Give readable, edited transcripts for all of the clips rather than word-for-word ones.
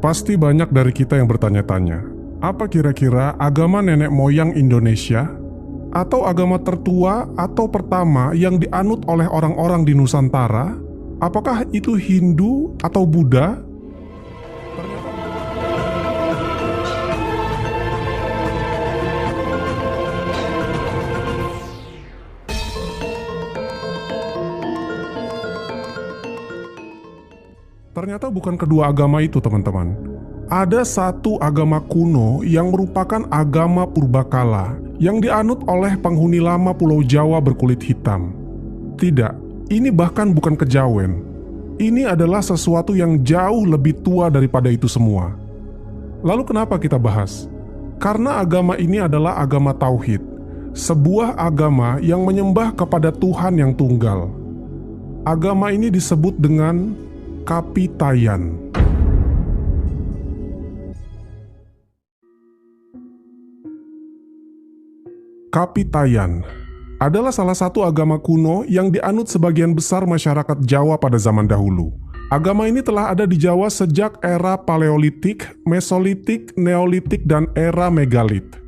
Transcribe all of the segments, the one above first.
Pasti banyak dari kita yang bertanya-tanya, apa kira-kira agama nenek moyang Indonesia? Atau agama tertua atau pertama yang dianut oleh orang-orang di Nusantara? Apakah itu Hindu atau Buddha? Ternyata bukan kedua agama itu, teman-teman. Ada satu agama kuno yang merupakan agama purbakala yang dianut oleh penghuni lama Pulau Jawa berkulit hitam. Tidak, ini bahkan bukan kejawen. Ini adalah sesuatu yang jauh lebih tua daripada itu semua. Lalu kenapa kita bahas? Karena agama ini adalah agama tauhid, sebuah agama yang menyembah kepada Tuhan yang tunggal. Agama ini disebut dengan Kapitayan. Kapitayan adalah salah satu agama kuno yang dianut sebagian besar masyarakat Jawa pada zaman dahulu. Agama ini telah ada di Jawa sejak era Paleolitik, Mesolitik, Neolitik, dan era Megalit.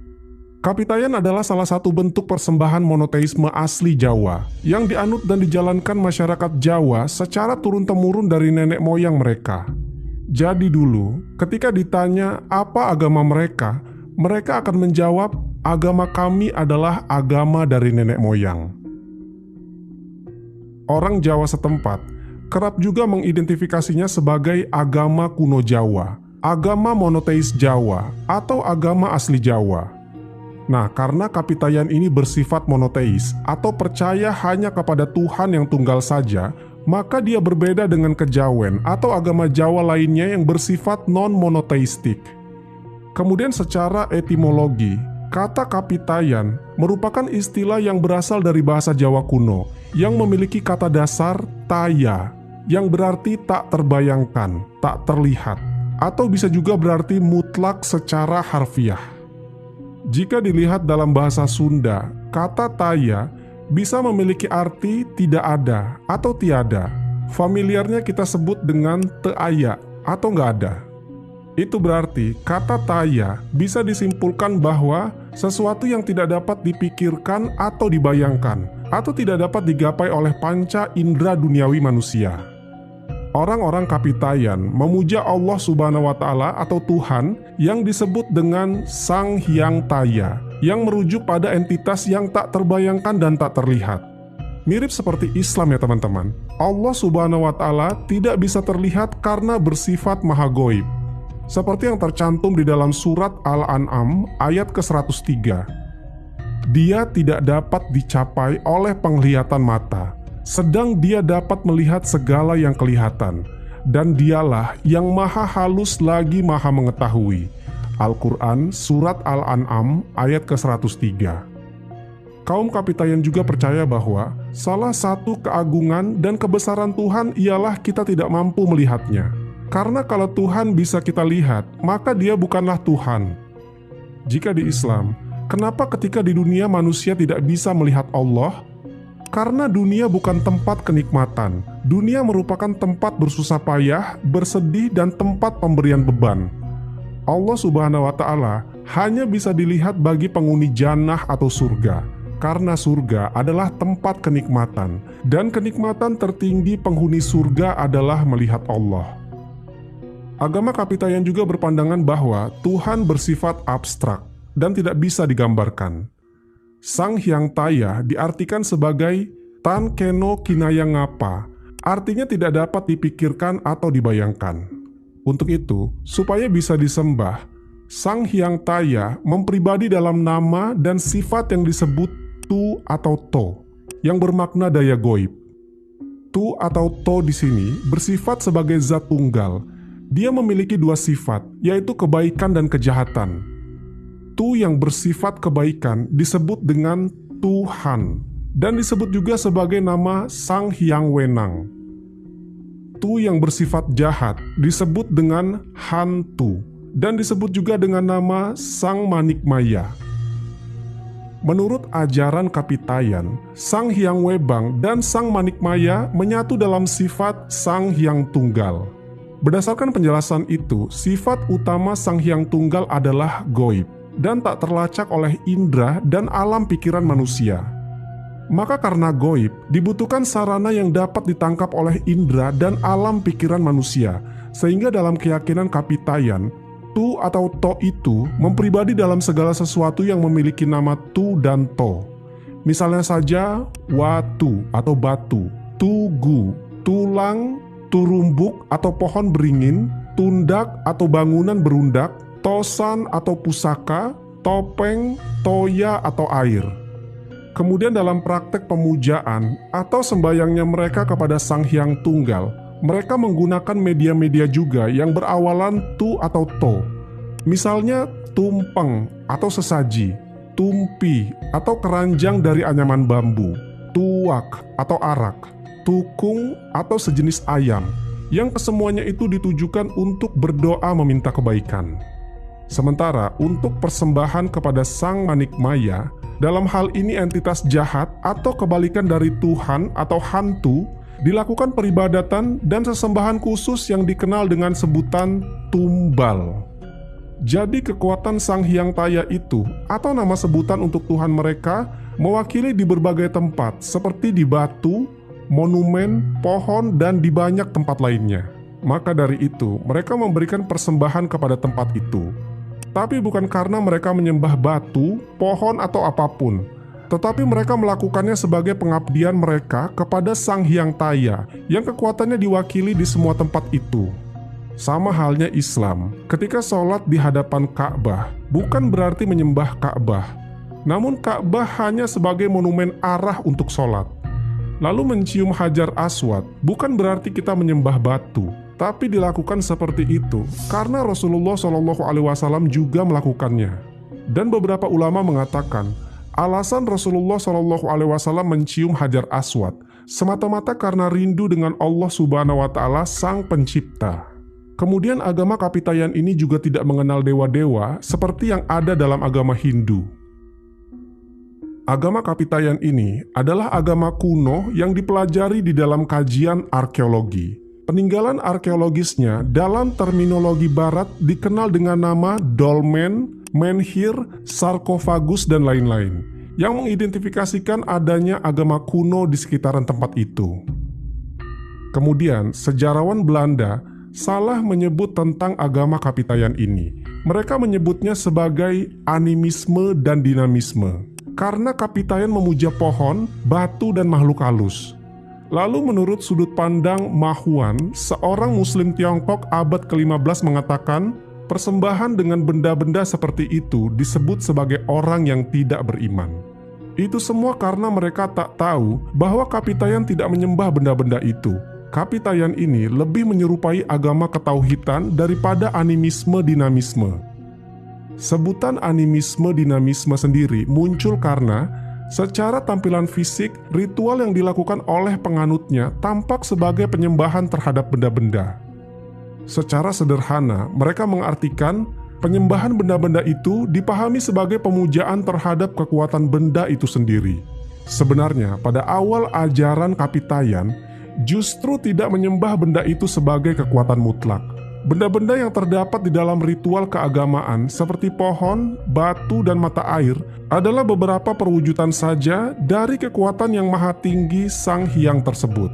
Kapitayan adalah salah satu bentuk persembahan monoteisme asli Jawa yang dianut dan dijalankan masyarakat Jawa secara turun-temurun dari nenek moyang mereka. Jadi dulu, ketika ditanya apa agama mereka akan menjawab, agama kami adalah agama dari nenek moyang. Orang Jawa setempat kerap juga mengidentifikasinya sebagai agama kuno Jawa, agama monoteis Jawa, atau agama asli Jawa. Nah, karena Kapitayan ini bersifat monoteis atau percaya hanya kepada Tuhan yang tunggal saja, maka dia berbeda dengan kejawen atau agama Jawa lainnya yang bersifat non-monoteistik. Kemudian secara etimologi, kata Kapitayan merupakan istilah yang berasal dari bahasa Jawa kuno yang memiliki kata dasar taya, yang berarti tak terbayangkan, tak terlihat, atau bisa juga berarti mutlak secara harfiah. Jika dilihat dalam bahasa Sunda, kata taya bisa memiliki arti tidak ada atau tiada. Familiarnya kita sebut dengan teaya atau nggak ada. Itu berarti kata taya bisa disimpulkan bahwa sesuatu yang tidak dapat dipikirkan atau dibayangkan, atau tidak dapat digapai oleh panca indera duniawi manusia. Orang-orang Kapitayan memuja Allah Subhanahu wa Ta'ala atau Tuhan yang disebut dengan Sang Hyang Taya, yang merujuk pada entitas yang tak terbayangkan dan tak terlihat. Mirip seperti Islam ya teman-teman. Allah Subhanahu wa Ta'ala tidak bisa terlihat karena bersifat maha goib. Seperti yang tercantum di dalam surat Al-An'am ayat ke-103. Dia tidak dapat dicapai oleh penglihatan mata, sedang dia dapat melihat segala yang kelihatan, dan dialah yang maha halus lagi maha mengetahui. Al-Quran Surat Al-An'am ayat ke-103. Kaum Kapitayan juga percaya bahwa salah satu keagungan dan kebesaran Tuhan ialah kita tidak mampu melihatnya. Karena kalau Tuhan bisa kita lihat, maka dia bukanlah Tuhan. Jika di Islam, kenapa ketika di dunia manusia tidak bisa melihat Allah? Karena dunia bukan tempat kenikmatan. Dunia merupakan tempat bersusah payah, bersedih, dan tempat pemberian beban. Allah Subhanahu wa Ta'ala hanya bisa dilihat bagi penghuni jannah atau surga, karena surga adalah tempat kenikmatan, dan kenikmatan tertinggi penghuni surga adalah melihat Allah. Agama Kapitayan juga berpandangan bahwa Tuhan bersifat abstrak dan tidak bisa digambarkan. Sang Hyang Taya diartikan sebagai Tan Keno Kinaya Ngapa, artinya tidak dapat dipikirkan atau dibayangkan. Untuk itu, supaya bisa disembah, Sang Hyang Taya mempribadi dalam nama dan sifat yang disebut Tu atau To, yang bermakna daya goib. Tu atau To di sini bersifat sebagai zat tunggal. Dia memiliki dua sifat, yaitu kebaikan dan kejahatan. Tu yang bersifat kebaikan disebut dengan Tuhan, dan disebut juga sebagai nama Sang Hyang Wenang. Tu yang bersifat jahat disebut dengan Hantu, dan disebut juga dengan nama Sang Manikmaya. Menurut ajaran Kapitayan, Sang Hyang Webang dan Sang Manikmaya menyatu dalam sifat Sang Hyang Tunggal. Berdasarkan penjelasan itu, sifat utama Sang Hyang Tunggal adalah gaib dan tak terlacak oleh indera dan alam pikiran manusia. Maka karena gaib, dibutuhkan sarana yang dapat ditangkap oleh indera dan alam pikiran manusia, sehingga dalam keyakinan Kapitayan, Tu atau To itu mempribadi dalam segala sesuatu yang memiliki nama Tu dan To. Misalnya saja watu atau batu, tugu, tulang, turumbuk atau pohon beringin, tundak atau bangunan berundak, tosan atau pusaka, topeng, toya atau air. Kemudian dalam praktek pemujaan atau sembayangnya mereka kepada Sang Hyang Tunggal, mereka menggunakan media-media juga yang berawalan tu atau to. Misalnya tumpeng atau sesaji, tumpi atau keranjang dari anyaman bambu, tuak atau arak, tukung atau sejenis ayam, yang kesemuanya itu ditujukan untuk berdoa meminta kebaikan. Sementara untuk persembahan kepada Sang Manikmaya, dalam hal ini entitas jahat atau kebalikan dari Tuhan atau hantu, dilakukan peribadatan dan sesembahan khusus yang dikenal dengan sebutan tumbal. Jadi kekuatan Sang Hyang Taya itu, atau nama sebutan untuk Tuhan mereka, mewakili di berbagai tempat seperti di batu, monumen, pohon, dan di banyak tempat lainnya. Maka dari itu, mereka memberikan persembahan kepada tempat itu. Tapi bukan karena mereka menyembah batu, pohon, atau apapun, tetapi mereka melakukannya sebagai pengabdian mereka kepada Sang Hyang Taya yang kekuatannya diwakili di semua tempat itu. Sama halnya Islam, ketika sholat di hadapan Ka'bah bukan berarti menyembah Ka'bah, namun Ka'bah hanya sebagai monumen arah untuk sholat. Lalu mencium Hajar Aswad bukan berarti kita menyembah batu, tapi dilakukan seperti itu karena Rasulullah SAW juga melakukannya. Dan beberapa ulama mengatakan alasan Rasulullah SAW mencium Hajar Aswad semata-mata karena rindu dengan Allah Subhanahu wa Ta'ala, Sang Pencipta. Kemudian agama Kapitayan ini juga tidak mengenal dewa-dewa seperti yang ada dalam agama Hindu. Agama Kapitayan ini adalah agama kuno yang dipelajari di dalam kajian arkeologi. Peninggalan arkeologisnya dalam terminologi barat dikenal dengan nama dolmen, menhir, sarkofagus, dan lain-lain, yang mengidentifikasikan adanya agama kuno di sekitaran tempat itu. Kemudian, sejarawan Belanda salah menyebut tentang agama Kapitayan ini. Mereka menyebutnya sebagai animisme dan dinamisme, karena Kapitayan memuja pohon, batu, dan makhluk halus. Lalu menurut sudut pandang Ma Huan, seorang Muslim Tiongkok abad ke-15 mengatakan, persembahan dengan benda-benda seperti itu disebut sebagai orang yang tidak beriman. Itu semua karena mereka tak tahu bahwa Kapitayan tidak menyembah benda-benda itu. Kapitayan ini lebih menyerupai agama ketauhidan daripada animisme-dinamisme. Sebutan animisme-dinamisme sendiri muncul karena secara tampilan fisik, ritual yang dilakukan oleh penganutnya tampak sebagai penyembahan terhadap benda-benda. Secara sederhana, mereka mengartikan penyembahan benda-benda itu dipahami sebagai pemujaan terhadap kekuatan benda itu sendiri. Sebenarnya, pada awal ajaran Kapitayan, justru tidak menyembah benda itu sebagai kekuatan mutlak. Benda-benda yang terdapat di dalam ritual keagamaan seperti pohon, batu, dan mata air adalah beberapa perwujudan saja dari kekuatan yang maha tinggi Sang Hyang tersebut.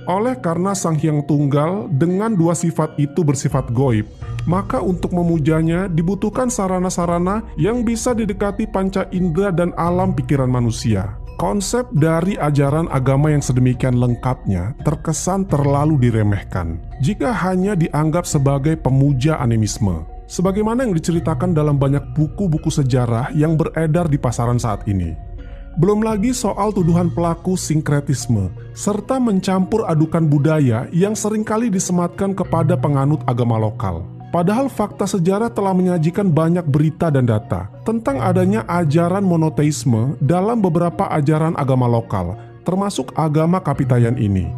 Oleh karena Sang Hyang Tunggal dengan dua sifat itu bersifat gaib, maka untuk memujanya dibutuhkan sarana-sarana yang bisa didekati panca indera dan alam pikiran manusia. Konsep dari ajaran agama yang sedemikian lengkapnya terkesan terlalu diremehkan jika hanya dianggap sebagai pemuja animisme, sebagaimana yang diceritakan dalam banyak buku-buku sejarah yang beredar di pasaran saat ini. Belum lagi soal tuduhan pelaku sinkretisme, serta mencampur adukan budaya yang seringkali disematkan kepada penganut agama lokal. Padahal fakta sejarah telah menyajikan banyak berita dan data tentang adanya ajaran monoteisme dalam beberapa ajaran agama lokal, termasuk agama Kapitayan ini.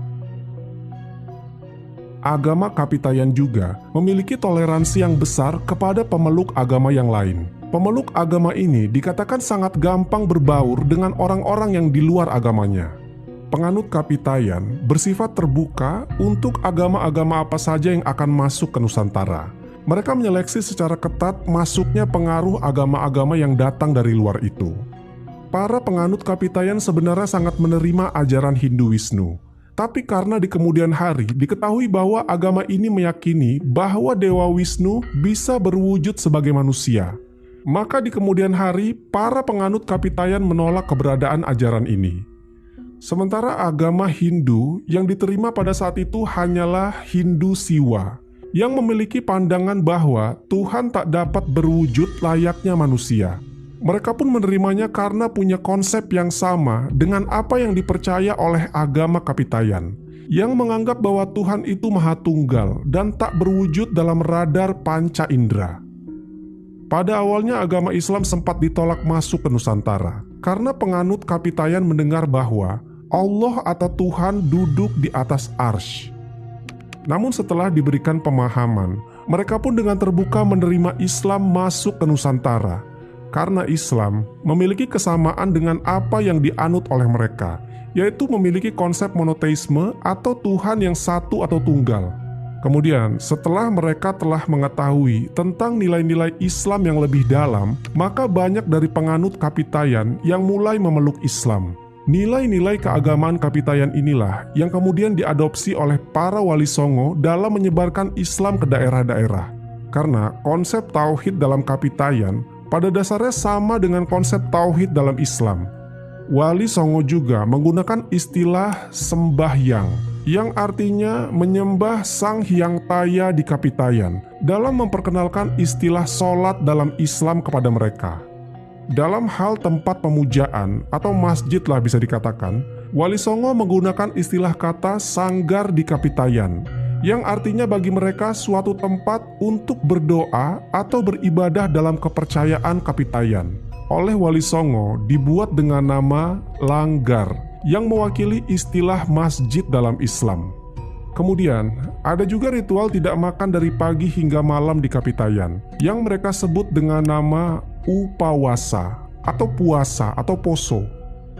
Agama Kapitayan juga memiliki toleransi yang besar kepada pemeluk agama yang lain. Pemeluk agama ini dikatakan sangat gampang berbaur dengan orang-orang yang di luar agamanya. penganut Kapitayan bersifat terbuka untuk agama-agama apa saja yang akan masuk ke Nusantara. Mereka menyeleksi secara ketat masuknya pengaruh agama-agama yang datang dari luar itu. Para penganut Kapitayan sebenarnya sangat menerima ajaran Hindu-Wisnu. Tapi karena di kemudian hari diketahui bahwa agama ini meyakini bahwa Dewa Wisnu bisa berwujud sebagai manusia, maka di kemudian hari para penganut Kapitayan menolak keberadaan ajaran ini. Sementara agama Hindu yang diterima pada saat itu hanyalah Hindu Siwa, yang memiliki pandangan bahwa Tuhan tak dapat berwujud layaknya manusia. Mereka pun menerimanya karena punya konsep yang sama dengan apa yang dipercaya oleh agama Kapitayan, yang menganggap bahwa Tuhan itu Maha Tunggal dan tak berwujud dalam radar panca indera. Pada awalnya agama Islam sempat ditolak masuk ke Nusantara karena penganut Kapitayan mendengar bahwa Allah atau Tuhan duduk di atas arsy. Namun setelah diberikan pemahaman, mereka pun dengan terbuka menerima Islam masuk ke Nusantara karena Islam memiliki kesamaan dengan apa yang dianut oleh mereka, yaitu memiliki konsep monoteisme atau Tuhan yang satu atau tunggal. Kemudian, setelah mereka telah mengetahui tentang nilai-nilai Islam yang lebih dalam, maka banyak dari penganut Kapitayan yang mulai memeluk Islam. Nilai-nilai keagamaan Kapitayan inilah yang kemudian diadopsi oleh para wali songo dalam menyebarkan Islam ke daerah-daerah. Karena konsep tauhid dalam Kapitayan pada dasarnya sama dengan konsep tauhid dalam Islam. Wali songo juga menggunakan istilah sembahyang, yang artinya menyembah Sang Hyang Taya di Kapitayan, dalam memperkenalkan istilah sholat dalam Islam kepada mereka. Dalam hal tempat pemujaan atau masjid lah bisa dikatakan, Wali Songo menggunakan istilah kata sanggar di Kapitayan, yang artinya bagi mereka suatu tempat untuk berdoa atau beribadah dalam kepercayaan Kapitayan. Oleh Wali Songo dibuat dengan nama Langgar, yang mewakili istilah masjid dalam Islam. Kemudian, ada juga ritual tidak makan dari pagi hingga malam di Kapitayan, yang mereka sebut dengan nama Upawasa, atau puasa, atau poso.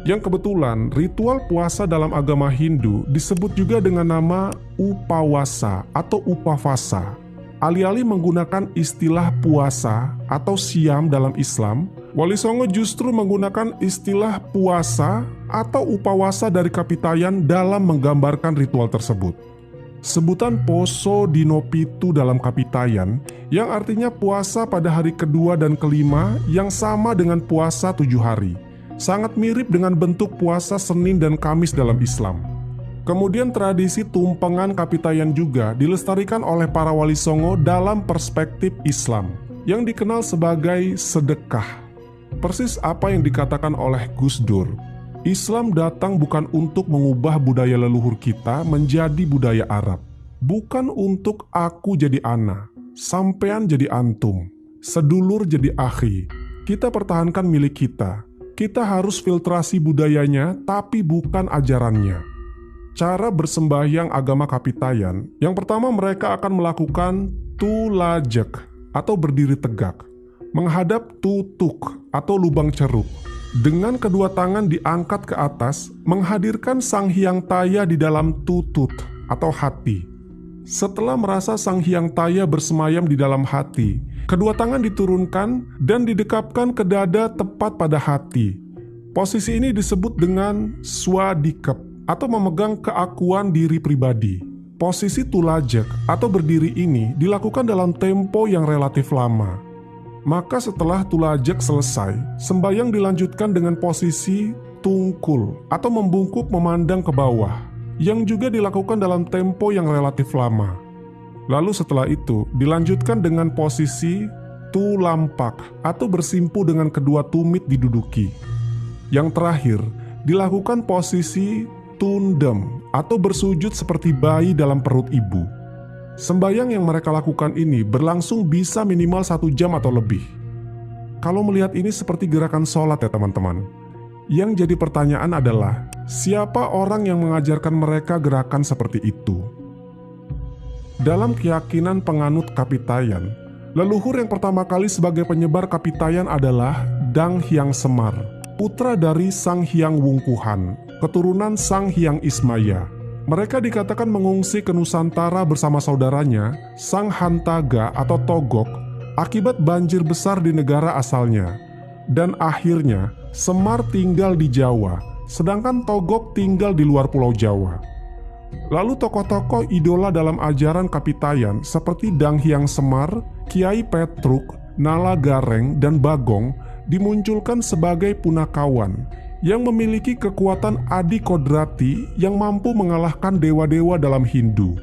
Yang kebetulan, ritual puasa dalam agama Hindu disebut juga dengan nama Upawasa, atau Upavasa. Alih-alih menggunakan istilah puasa atau siam dalam Islam, Wali Songo justru menggunakan istilah puasa atau upawasa dari Kapitayan dalam menggambarkan ritual tersebut. Sebutan Poso Dino Pitu dalam Kapitayan, yang artinya puasa pada hari kedua dan kelima yang sama dengan puasa 7 hari, sangat mirip dengan bentuk puasa Senin dan Kamis dalam Islam. Kemudian tradisi tumpengan Kapitayan juga dilestarikan oleh para wali songo dalam perspektif Islam, yang dikenal sebagai sedekah. Persis apa yang dikatakan oleh Gus Dur, Islam datang bukan untuk mengubah budaya leluhur kita menjadi budaya Arab. Bukan untuk aku jadi ana, sampean jadi antum, sedulur jadi akhi. Kita pertahankan milik kita. Kita harus filtrasi budayanya, tapi bukan ajarannya. Cara bersembahyang agama Kapitayan, yang pertama mereka akan melakukan tulajek atau berdiri tegak, menghadap tutuk atau lubang ceruk. Dengan kedua tangan diangkat ke atas, menghadirkan Sang Hyang Taya di dalam tutut atau hati. Setelah merasa Sang Hyang Taya bersemayam di dalam hati, kedua tangan diturunkan dan didekapkan ke dada tepat pada hati. Posisi ini disebut dengan swadikep atau memegang keakuan diri pribadi. Posisi tulajek atau berdiri ini dilakukan dalam tempo yang relatif lama. Maka setelah tulajek selesai, sembahyang dilanjutkan dengan posisi tungkul atau membungkuk memandang ke bawah, yang juga dilakukan dalam tempo yang relatif lama. Lalu setelah itu dilanjutkan dengan posisi tulampak atau bersimpu dengan kedua tumit diduduki. Yang terakhir dilakukan posisi tundem atau bersujud seperti bayi dalam perut ibu. Sembahyang yang mereka lakukan ini berlangsung bisa minimal 1 jam atau lebih. Kalau melihat ini seperti gerakan sholat ya teman-teman. Yang jadi pertanyaan adalah, siapa orang yang mengajarkan mereka gerakan seperti itu? Dalam keyakinan penganut Kapitayan, leluhur yang pertama kali sebagai penyebar Kapitayan adalah Dang Hyang Semar, putra dari Sang Hyang Wungkuhan, keturunan Sang Hyang Ismaya. Mereka dikatakan mengungsi ke Nusantara bersama saudaranya, Sang Hantaga atau Togok, akibat banjir besar di negara asalnya. Dan akhirnya, Semar tinggal di Jawa, sedangkan Togok tinggal di luar Pulau Jawa. Lalu tokoh-tokoh idola dalam ajaran Kapitayan seperti Dang Hyang Semar, Kiai Petruk, Nala Gareng, dan Bagong dimunculkan sebagai punakawan yang memiliki kekuatan adi kodrati yang mampu mengalahkan dewa-dewa dalam Hindu.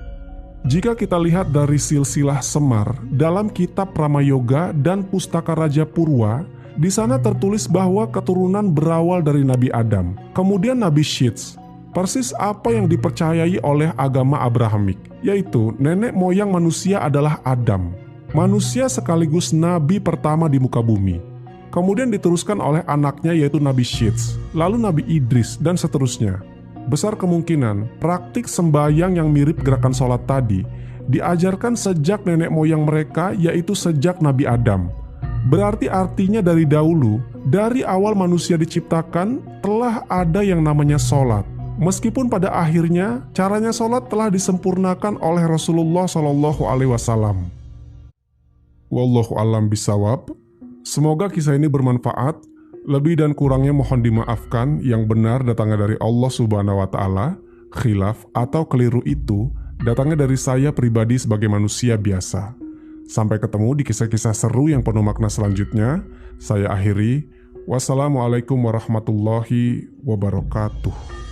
Jika kita lihat dari silsilah Semar dalam kitab Ramayoga dan Pustaka Raja Purwa, di sana tertulis bahwa keturunan berawal dari Nabi Adam, kemudian Nabi Syits, persis apa yang dipercayai oleh agama Abrahamik, yaitu nenek moyang manusia adalah Adam, manusia sekaligus nabi pertama di muka bumi. Kemudian diteruskan oleh anaknya yaitu Nabi Syits, lalu Nabi Idris, dan seterusnya. Besar kemungkinan praktik sembahyang yang mirip gerakan sholat tadi diajarkan sejak nenek moyang mereka, yaitu sejak Nabi Adam. Berarti artinya dari dahulu, dari awal manusia diciptakan, telah ada yang namanya sholat. Meskipun pada akhirnya caranya sholat telah disempurnakan oleh Rasulullah SAW. Wallahu a'lam bishawab. Semoga kisah ini bermanfaat. Lebih dan kurangnya mohon dimaafkan. Yang benar datangnya dari Allah Subhanahu wa Ta'ala. Khilaf atau keliru itu datangnya dari saya pribadi sebagai manusia biasa. Sampai ketemu di kisah-kisah seru yang penuh makna selanjutnya. Saya akhiri. Wassalamualaikum warahmatullahi wabarakatuh.